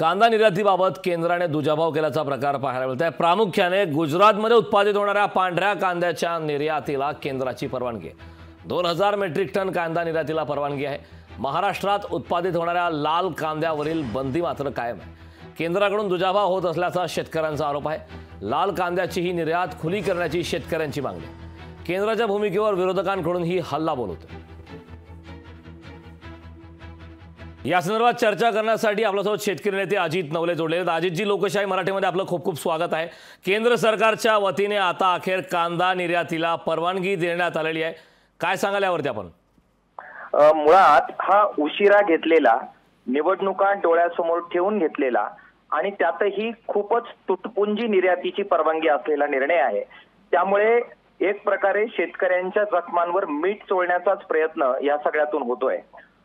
कांदा निर्यातीबाबत केंद्राने दुजाभाव केल्याचा प्रकार पाहायला मिळतोय। प्रामुख्याने गुजरातमध्ये उत्पादित होणाऱ्या पांढऱ्या कांद्याच्या निर्यातीला केंद्राची परवानगी आहे। 2000 मेट्रिक टन कांदा निर्यातीला परवानगी आहे। महाराष्ट्रात उत्पादित होणाऱ्या लाल कांद्यावरील बंदी मात्र कायम आहे। केंद्राकडून दुजाभाव होत असल्याचा शेतकऱ्यांचा आरोप आहे। लाल कांद्याची ही निर्यात खुली करण्याची शेतकऱ्यांची मागणी आहे। केंद्राच्या भूमिकेवर विरोधकांकडून ही हल्लाबोल होते। या संदर्भात चर्चा करण्यासाठी आपल्यासोबत शेतकरी नेते अजित नवले जोडले आहेत। अजितजी, लोकशाही मराठीमध्ये आपलं खूप खूप स्वागत आहे। केंद्र सरकारच्या वतीने आता अखेर कांदा निर्यातीला परवानगी देण्यात आलेली आहे, काय सांगाल यावरती आपण? मुळात हा उशिरा घेतलेला, निवडणुका डोळ्यासमोर ठेवून घेतलेला आणि त्यातही खूपच तुटपुंजी निर्यातीची परवानगी असलेला निर्णय आहे। त्यामुळे एक प्रकारे शेतकऱ्यांच्या जखमांवर मीठ चोळण्याचाच प्रयत्न या सगळ्यातून होतोय।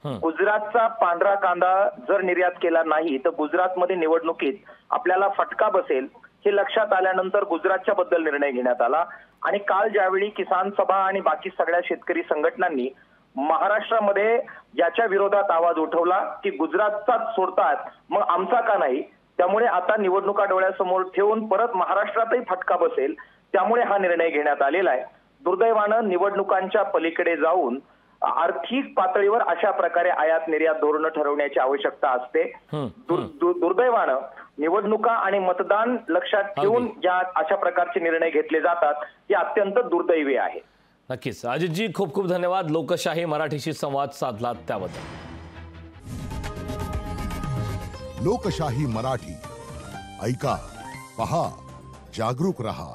गुजरातचा पांढरा कांदा जर निर्यात केला नाही तर गुजरातमध्ये निवडणुकीत आपल्याला फटका बसेल हे लक्षात आल्यानंतर गुजरातच्या बद्दल निर्णय घेण्यात आला। आणि काल ज्यावेळी किसान सभा आणि बाकी सगळ्या शेतकरी संघटनांनी महाराष्ट्रामध्ये याच्या विरोधात आवाज उठवला की गुजरातचाच सोडतात, मग आमचा का नाही, त्यामुळे आता निवडणुका डोळ्यासमोर ठेवून परत महाराष्ट्रातही फटका बसेल, त्यामुळे हा निर्णय घेण्यात आलेला आहे। दुर्दैवानं निवडणुकांच्या पलीकडे जाऊन आर्थिक पातळीवर अशा प्रकारे आयात निर्यात धोरण ठरवण्याची आवश्यकता असते। दुर्दैवानं निवडणुका आणि मतदान लक्षात ठेवून या अशा प्रकारचे निर्णय घेतले जातात, हे अत्यंत दुर्दैवी आहे। नक्कीच अजितजी, खूप खूप धन्यवाद लोकशाही मराठीशी संवाद साधलात त्याबद्दल। लोकशाही मराठी ऐका, पहा, जागरूक रहा।